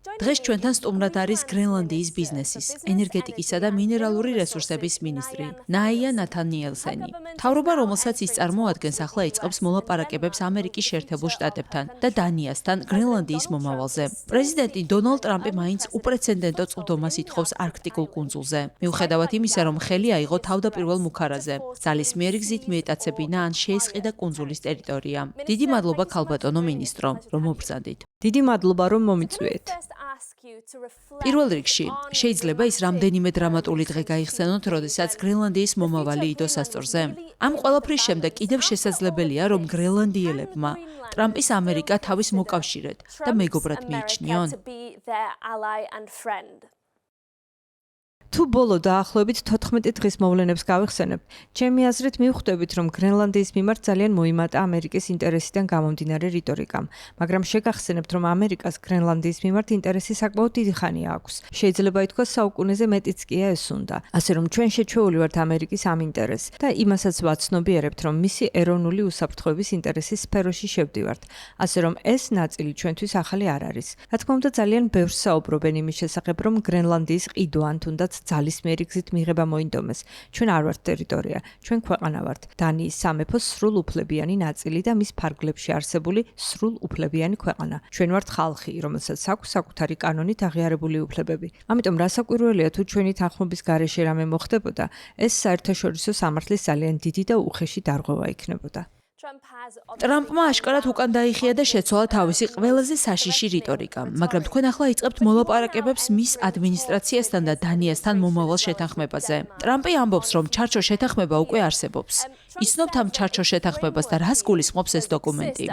დღეს ჩვენთან სტუმრად არის გრენლანდიის ბიზნესის, ენერგეტიკისა და მინერალური რესურსების მინისტრი ნაია ნათანიელსენი. მთავრობა, რომელსაც ის წარმოადგენს, ახლა იწყებს მოლაპარაკებებს ამერიკის შეერთებულ შტატებთან და დანიასთან გრენლანდიის მომავალზე. პრეზიდენტი დონალდ ტრამპი მაინც უპრეცედენტო წვდომას ითხოვს არქტიკულ კუნძულზე. მიუხედავად იმისა, რომ ხელი აიღო თავდაპირველ მუქარაზე, ძალისმიერი გზით მიეტაცებინა ან შეესყიდა კუნძულის ტერიტორია. დიდი მადლობა ქალბატონო მინისტრო, რომ მობრძანდით. დიდი მადლობა, რომ მომიწვიეთ. პირველ რიგში, შეიძლება ის რამდენიმე დრამატული დღე გაიხსენოთ, როდესაც გრენლანდიის მომავალი იდოს ასწორზე. ამ ყველაფრის შემდეგ კიდევ შესაძლებელია, რომ გრენლანდიელებმა ტრამპის ამერიკა თავის მოკავშირედ და მეგობრად მიიჩნიონ. თუ ბოლო დაახლოებით 14 დღის მოვლენებს გავიხსენებ, ჩემი აზრით მივხვდებით, რომ გრენლანდიის მიმართ ძალიან მოიმატა ამერიკის ინტერესიდან გამომდინარე რიტორიკამ, მაგრამ შეგახსენებთ, რომ ამერიკას გრენლანდიის მიმართ ინტერესი საკმაოდ დიდი ხანია აქვს. შეიძლება ითქვას, საუკუნეზე მეტიც კია ეს უნდა. ასე რომ ჩვენ შეჩვეული ვართ ამერიკის ამ ინტერესს და იმასაც ვაცნობიერებთ, რომ მისი ეროვნული უსაფრთხოების ინტერესის სფეროში შევდივართ. ასე რომ ეს ნაწილი ჩვენთვის ახალი არ არის. რა თქმა უნდა, ძალიან ბევრს საუბრობენ იმის შესახებ, რომ გრენლანდიის ყიდვა ან თუნდაც ძალისმიერი გზით მიღება მოინდომეს. ჩვენ არ ვართ ტერიტორია, ჩვენ ქვეყანა ვართ. დანიის სამეფოს სრულ უფლებიანი ნაწილი და მის ფარგლებში არსებული სრულ უფლებიანი ქვეყანა. ჩვენ ვართ ხალხი, რომელსაც აქვს საკუთარი კანონით აღიარებული უფლებები. ამიტომ რასაკვირველია, თუ ჩვენი თანხმობის გარეშე რამე მოხდებოდა, ეს საერთაშორისო სამართლის ძალიან დიდი და უხეში დარღვევა იქნებოდა. ტრამპმა აშკარად უკან დაიხია და შეცვალა თავისი ყველაზე საშიში რიტორიკა, მაგრამ თქვენ ახლა იწყებთ მოლაპარაკებებს მის ადმინისტრაციასთან და დანიასთან მომავალ შეთანხმებაზე. ტრამპი ამბობს, რომ ჩარჩო შეთანხმება უკვე არსებობს. იცნობთ ამ ჩარჩო შეთანხმებას და რას გულისხმობს ეს დოკუმენტი?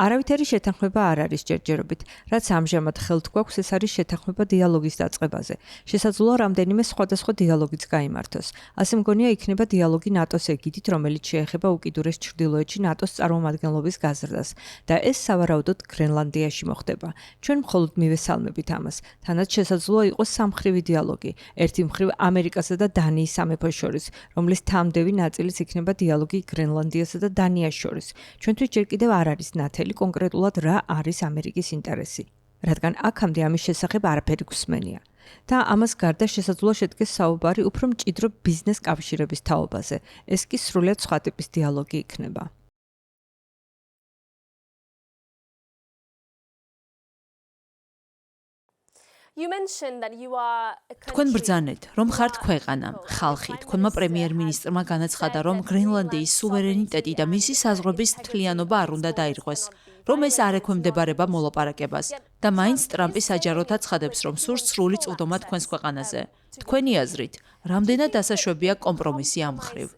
არავითარი შეთანხმება არ არის ჯერჯერობით, რაც ამჟამად ხელთ გვაქვს, ეს არის შეთანხმება დიალოგის დაწყებაზე. შესაძლოა რამდენიმე სხვადასხვა დიალოგიც გაიმართოს. ასე მგონია იქნება დიალოგი ნატოს ეგიდით, რომელიც შეეხება უკიდურეს ჩრდილოეთში ნატოს წარმომადგენლობის გაზრდას და ეს სავარაუდოდ გრენლანდიაში მოხდება. ჩვენ მხოლოდ მივესალმებით ამას. თანაც შესაძლოა იყოს სამმხრივი დიალოგი, ერთი მხრივ ამერიკასა და დანიის სამეფოს შორის, რომლის თამდევი ნაწილიც იქნება დიალოგი გრენლანდიასა და დანიას შორის. ჩვენთვის ჯერ კიდევ არ არის ნათელი კონკრეტულად რა არის ამერიკის ინტერესი, რადგან აქამდე ამის შესახებ არაფერი გვსმენია. და ამას გარდა შესაძლოა შედგეს საუბარი უფრო მჭიდრო ბიზნეს კავშირების თაობაზე. ეს კი სრულიად სხვა ტიპის დიალოგი იქნება. თქვენ ბრძანეთ, რომ ხართ ქვეყანა, ხალხი. თქვენმა პრემიერ-მინისტრმა განაცხადა, რომ გრენლანდიის სუვერენიტეტი და მისი საზღვრების მთლიანობა არ უნდა დაირღვეს, რომ ეს არ ექვემდებარება მოლაპარაკებას და მაინც ტრამპი საჯაროდ აცხადებს, რომ სურს სრული წვდომა თქვენს ქვეყანაზე. თქვენი აზრით, რამდენად დასაშვებია კომპრომისი ამ მხრივ?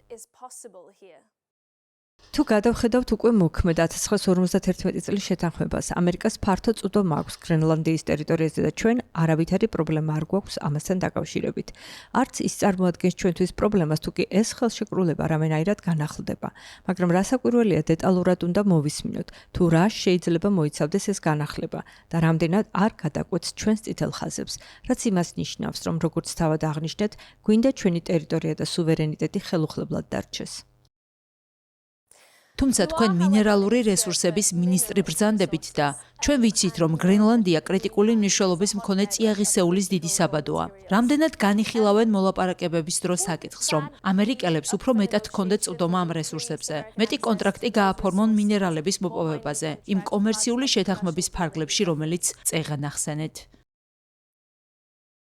თუ გადავხედავთ უკვე მოქმედ 1951 წლის შეთანხმებას, ამერიკას ფართო წვდომა აქვს გრენლანდიის ტერიტორიაზე და ჩვენ არავითარი პრობლემა არ გვაქვს ამასთან დაკავშირებით. არც ის წარმოადგენს ჩვენთვის პრობლემას, თუ კი ეს ხელშეკრულება რამენაირად განახლდება. მაგრამ რასაკვირველია, დეტალურად უნდა მოვისმინოთ, თუ რა შეიძლება მოიცავდეს ეს განახლება და რამდენად არ გადაკვეთს ჩვენს წითელ ხაზებს, რაც იმას ნიშნავს, რომ როგორც თავად აღნიშნეთ, გვინდა ჩვენი ტერიტორია და სუვერენიტეტი ხელუხლებლად დარჩეს. თუმცა თქვენ მინერალური რესურსების მინისტრი ბრძანდებით და ჩვენ ვიცით, რომ გრენლანდია კრიტიკული მნიშვნელობის მქონე წიაღისეულის დიდი საბადოა. რამდენად განიხილავენ მოლაპარაკებების დროს საკითხს, რომ ამერიკელებს უფრო მეტად ჰქონდეთ წვდომა ამ რესურსებზე, მეტი კონტრაქტი გააფორმონ მინერალების მოპოვებაზე, იმ კომერციული შეთანხმების ფარგლებში, რომელიც წეღან ახსენეთ.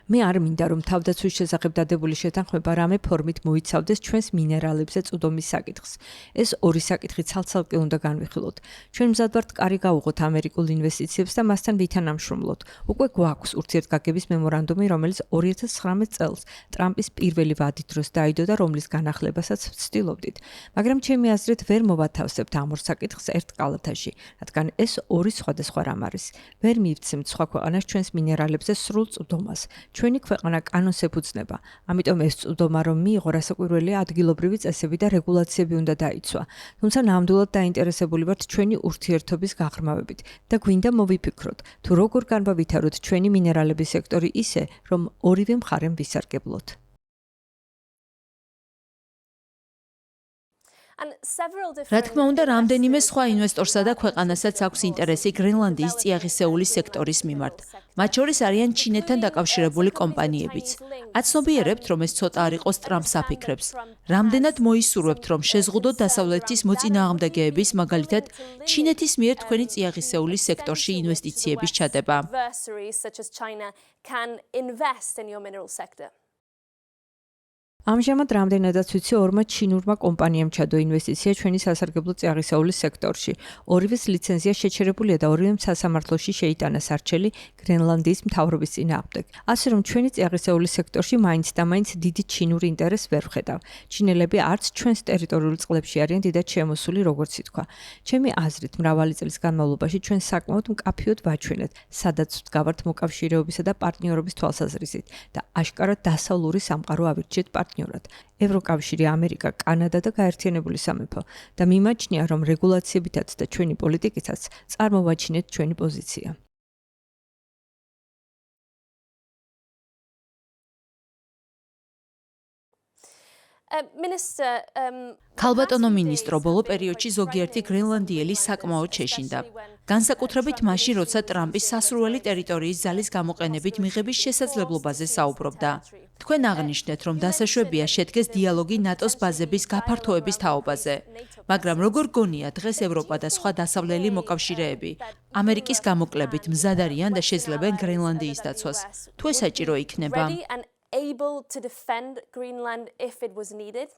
მე არ მინდა, რომ თავდაცვის შესახებ დადებული შეთანხმება რამე ფორმით მოიცავდეს ჩვენს მინერალებზე წვდომის საკითხს. ეს ორი საკითხი ცალ-ცალკე უნდა განვიხილოთ. ჩვენ მზად ვართ კარი გავუღოთ ამერიკულ ინვესტიციებს და მასთან ვითანამშრომლოთ. უკვე გვაქვს ურთიერთგაგების მემორანდუმი, რომელიც 2019 წელს ტრამპის პირველი ვადის დროს დაიდო და რომლის განახლებასაც ვცდილობდით. მაგრამ ჩემი აზრით ვერ მოვათავსებთ ამ ორ საკითხს ერთ კალათაში, რადგან ეს ორი სხვადასხვა რამ არის. ვერ მივცემთ სხვა ქვეყანას ჩვენს მინერალებზე სრულ წვდომას. ჩვენი ქვეყანა კანონს ეფუძნება. ამიტომ ეს წვდომა რომ მიიღო, რასაკვირველია, ადგილობრივი წესები და რეგულაციები უნდა დაიცვა. თუმცა ნამდვილად დაინტერესებული ვართ ჩვენი ურთიერთობის გაღრმავებით და გვინდა მოვიფიქროთ, თუ როგორ განვავითაროთ ჩვენი მინერალების სექტორი ისე, რომ ორივე მხარემ ვისარგებლოთ. რა თქმა უნდა, რამდენიმე სხვა ინვესტორსა და ქვეყანასაც აქვს ინტერესი გრენლანდიის წიაღისეულის სექტორის მიმართ. მათ შორის არიან ჩინეთთან დაკავშირებული კომპანიებიც. აცნობიერებთ, რომ ეს ცოტა არ იყოს ტრამპს აფიქრებს. რამდენად მოისურვებთ, რომ შეზღუდოთ დასავლეთის მოწინააღმდეგეების, მაგალითად, ჩინეთის მიერ თქვენი წიაღისეულის სექტორში ინვესტიციების ჩადება. ამჟამად რამდენადაც ვიცი, ორმა ჩინურმა კომპანიამ ჩადო ინვესტიცია ჩვენი სასარგებლო წიაღისეულის სექტორში. ორივეს ლიცენზია შეჩერებულია და ორივემ სასამართლოში შეიტანა სარჩელი გრენლანდიის მთავრობის წინააღმდეგ. ასე რომ ჩვენი წიაღისეულის სექტორში მაინც და მაინც დიდი ჩინური ინტერესს ვერ ვხედავ. ჩინელები არც ჩვენს ტერიტორიულ წყლებში არიან დიდად შემოსული, როგორც ითქვა. ჩემი აზრით, მრავალი წლის განმავლობაში ჩვენ საკმაოდ მკაფიოდ ვაჩვენეთ, სადაც ვდგავართ მოკავშირეობისა და პარტნიორობის თვალსაზრისით და აშკარად დასავლური სამყარო ავირჩიეთ პარტნიორად. ევროკავშირი, ამერიკა, კანადა და გაერთიანებული სამეფო და მიმაჩნია, რომ რეგულაციებითაც და ჩვენი პოლიტიკითაც წარმოვაჩინეთ ჩვენი პოზიცია. ქალბატონო მინისტრო, ბოლო პერიოდში ზოგიერთი გრენლანდიელი საკმაოდ შეშინდა. განსაკუთრებით მაშინ, როცა ტრამპი სასურველი ტერიტორიის ძალის გამოყენებით მიღების შესაძლებლობაზე საუბრობდა. თქვენ აღნიშნეთ, რომ დასაშვებია შედგეს დიალოგი ნატოს ბაზების გაფართოების თაობაზე. მაგრამ როგორ გონია დღეს ევროპა და სხვა დასავლელი მოკავშირეები ამერიკის გამოკლებით მზად არიან და შეძლებენ გრენლანდიის დაცვას? თუ ეს საჭირო იქნება? Able to defend Greenland if it was needed?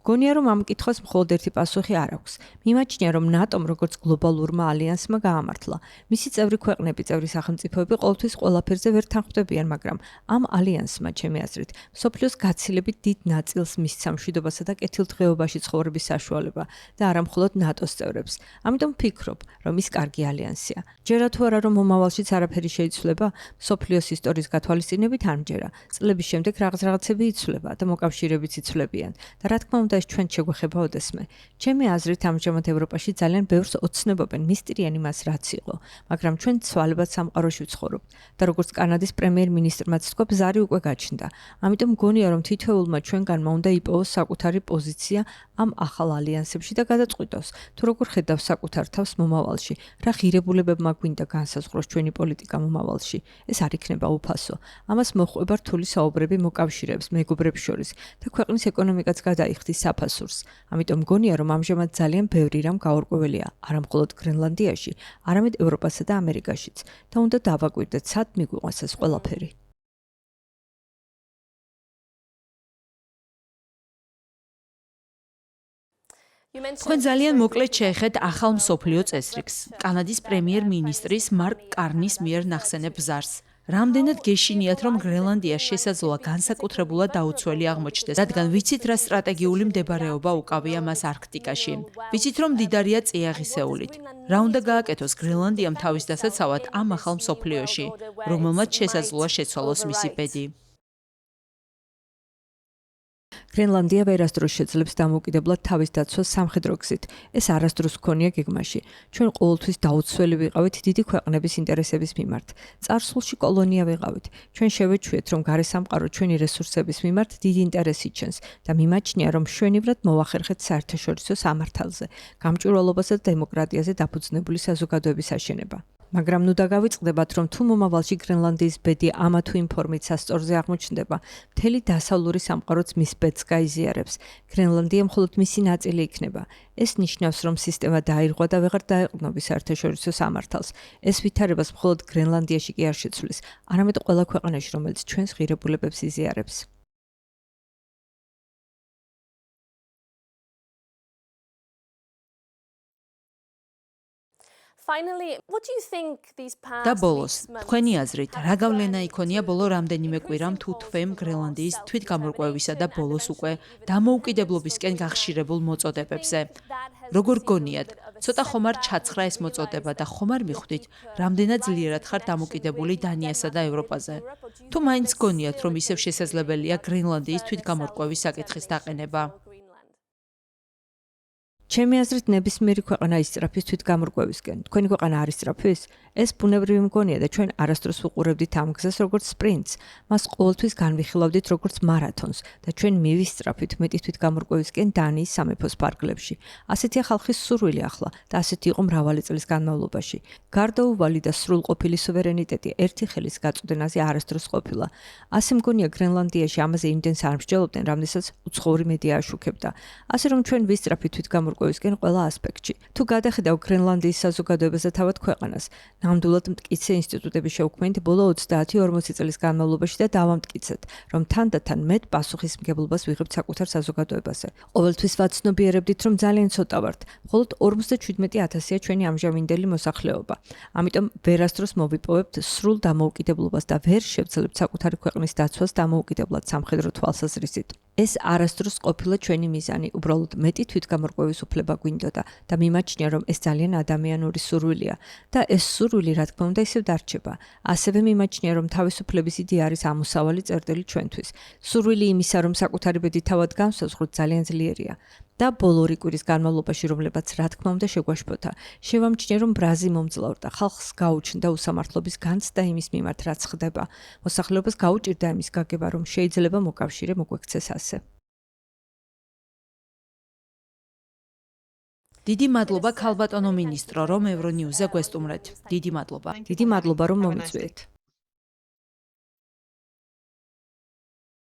გონია, რომ ამ კითხვას მხოლოდ ერთი პასუხი არ აქვს. მიმაჩნია, რომ ნატომ როგორც გლობალურმა ალიანსმა გაამართლა. მისი წევრი ქვეყნები, წევრი სახელმწიფოები ყოველთვის ყველაფერზე ვერ თანხვდებიან, მაგრამ ამ ალიანსმა, ჩემი აზრით, მსოფლიოს გაცილებით დიდ ნაწილს მისცა მშვიდობასა და კეთილდღეობაში ცხოვრების საშუალება და არა მხოლოდ ნატოს წევრებს. ამიტომ ვფიქრობ, რომ ის კარგი ალიანსია. ჯერა თუ არა, რომ მომავალშიც არაფერი შეიცვლება, მსოფლიოს ისტორიის გათვალისწინებით არ მჯერა. წლების შემდეგ რაღაცები იცვლება და მოკავშირეებიც იცვლებიან. და რა თქმა უნდა, ეს ჩვენ შეგვეხება ოდესმე. ჩემი აზრით, ამჟამად ევროპაში ძალიან ბევრს ოცნებობენ მისტრიანი მას რაც იყო, მაგრამ ჩვენ ცვალებად სამყაროში ვცხოვრობთ და როგორც კანადის პრემიერ-მინისტრმაც თქვა, ბზარი უკვე გაჩნდა. ამიტომ მგონია, რომ თითოეულმა ჩვენგანმა უნდა იპოვოს საკუთარი პოზიცია ამ ახალ ალიანსებში და გადაწყვიტოს, თუ როგორ ხედავს საკუთარ თავს მომავალში, რა ღირებულებებმა გვინდა განსაზღვროს ჩვენი პოლიტიკა მომავალში. ეს არ იქნება უფასო. ამას მოჰყვება რთული საუბრები მოკავშირეებს, მეგობრებს შორის და ქვეყნის ეკონომიკაც გადაიხდის საფასურს. ამიტომ მგონია, რომ ამჟამად ძალიან ბევრი რამ გაურკვეველია, არა მხოლოდ გრენლანდიაში, არამედ ევროპასა და ამერიკაშიც და უნდა დავაკვირდეთ, სად მიგვიყვანს ეს ყველაფერი. თქვენ ძალიან მოკლედ შეეხეთ ახალ მსოფლიო წესრიგს, კანადის პრემიერ-მინისტრის მარკ კარნის მიერ ნახსენებ ბზარს. რამდენად გეშინიათ, რომ გრენლანდიას შესაძლოა განსაკუთრებულად დაუცველი აღმოჩნდეს, რადგან ვიცით, რა სტრატეგიული მდებარეობა უკავია მას არქტიკაში. ვიცით, რომ მდიდარია წიაღისეულით. რა უნდა გააკეთოს გრენლანდიამ თავის დასაცავად ამ ახალ მსოფლიოში, რომელმაც შესაძლოა შეცვალოს მისი ბედი. გრენლანდია ვერასდროს შეძლებს დამოუკიდებლად თავის დაცვას სამხედრო გზით. ეს არასდროს ჰქონია გეგმაში. ჩვენ ყოველთვის დაუცველი ვიყავით დიდი ქვეყნების ინტერესების მიმართ. წარსულში კოლონია ვიყავით. ჩვენ შევეჩვიეთ, რომ გარესამყარო ჩვენი რესურსების მიმართ დიდი ინტერესი ჩენს და მიმაჩნია, რომ მშვენივრად მოვახერხეთ საერთაშორისო სამართალზე, გამჭვირვალობასა და დემოკრატიაზე დაფუძნებული საზოგადოების აშენება. მაგრამ ნუ დაგავიწყდებათ, რომ თუ მომავალში გრენლანდიის ბედი ამა თუ იმ ფორმით სასწორზე აღმოჩნდება, მთელი დასავლური სამყაროც მის ბედს გაიზიარებს. გრენლანდია მხოლოდ მისი ნაწილი იქნება. ეს ნიშნავს, რომ სისტემა დაირღვა და ვეღარ დაეყრდნობის საერთაშორისო სამართალს. ეს ვითარებას მხოლოდ გრენლანდიაში კი არ შეცვლის, არამედ ყველა ქვეყანაში, რომელიც ჩვენს ღირებულებებს იზიარებს. Finally, what do you think these past და ბოლოს, თქვენი აზრით, რა გავლენა იქონია ბოლო რამდენიმე კვირამ თუ თვემ გრენლანდიის თვითგამორკვევისა და ბოლოს უკვე დამოუკიდებლობისკენ გახშირებულ მოწოდებებზე? როგორ გონიათ, ცოტა ხომ არ ჩაცხრა ეს მოწოდება და ხომ არ მიხვდით, რამდენად ძლიერად ხართ დამოკიდებული დანიასა და ევროპაზე? თუ მაინც გონიათ, რომ ისევ შესაძლებელია გრენლანდიის თვითგამორკვევის საკითხის დაყენება? ჩემი აზრით, ნებისმიერი ქვეყანა ისწრაფის თვითგამორკვევისკენ. თქვენი ქვეყანა არ ისწრაფის? ეს ბუნებრივი მგონია და ჩვენ არასდროს ვუყურებდით ამ გზას როგორც სპრინტს. მას ყოველთვის განვიხილავდით როგორც მარათონს და ჩვენ მივისწრაფით მეტი თვითგამორკვევისკენ დანიის სამეფოს ფარგლებში. ასეთია ხალხის სურვილი ახლა და ასეთი იყო მრავალი წლის განმავლობაში. გარდაუვალი და სრულყოფილი სუვერენიტეტი ერთი ხელის გაწოდენაზე არასდროს ყოფილა. ასე მგონია გრენლანდიაში ამაზე იმდენს არ მსჯელობდნენ, რამდენსაც უცხოური მედია აშუქებდა. ასე რომ ჩვენ ვისწრაფით თვითგამორკვევისკენ ყველა ასპექტში. თუ გადახედავ გრენლანდიის საზოგადოებას და თავად ქვეყანას, ნამდვილად მტკიცე ინსტიტუტების შეუქმნით ბოლო 30-40 წლის განმავლობაში და დავამტკიცეთ, რომ თანდათან მეტ პასუხისმგებლობას ვიღებთ საკუთარ საზოგადოებაზე. ყოველთვის ვაცნობიერებდით, რომ ძალიან ცოტა ვართ. მხოლოდ 57,000-ია ჩვენი ამჟამინდელი მოსახლეობა. ამიტომ ვერასდროს მოვიპოვებთ სრულ დამოუკიდებლობას და ვერ შევძლებთ საკუთარი ქვეყნის დაცვას დამოუკიდებლად სამხედრო თვალსაზრისით. ეს არასდროს ყოფილა ჩვენი მიზანი, უბრალოდ მეტი თვითგამორკვევის უფლება გვინდოდა და მიმაჩნია, რომ ეს ძალიან ადამიანური სურვილია და ეს სურვილი, რა თქმა უნდა, ისევ დარჩება. ასევე მიმაჩნია, რომ თავისუფლების იდეა არის ამოსავალი წერტილი ჩვენთვის. სურვილი იმისა, რომ საკუთარი ბედი თავად განსაზღვროთ, ძალიან ძლიერია. და ბოლო ორი კვირის განმავლობაში, რომლებაც რა თქმა უნდა შეგვაშფოთა, შევამჩნია, რომ ბრაზი მომძლავრდა, ხალხს გაუჩნდა უსამართლობის განცდა იმის მიმართ, რაც ხდება. მოსახლეობას გაუჭირდა იმის გაგება, რომ შეიძლება მოკავშირე მოგვექცეს ასე. დიდი მადლობა ქალბატონო მინისტრო, რომ ევრონიუზზე გვესტუმრეთ. დიდი მადლობა. დიდი მადლობა, რომ მომიწვიეთ.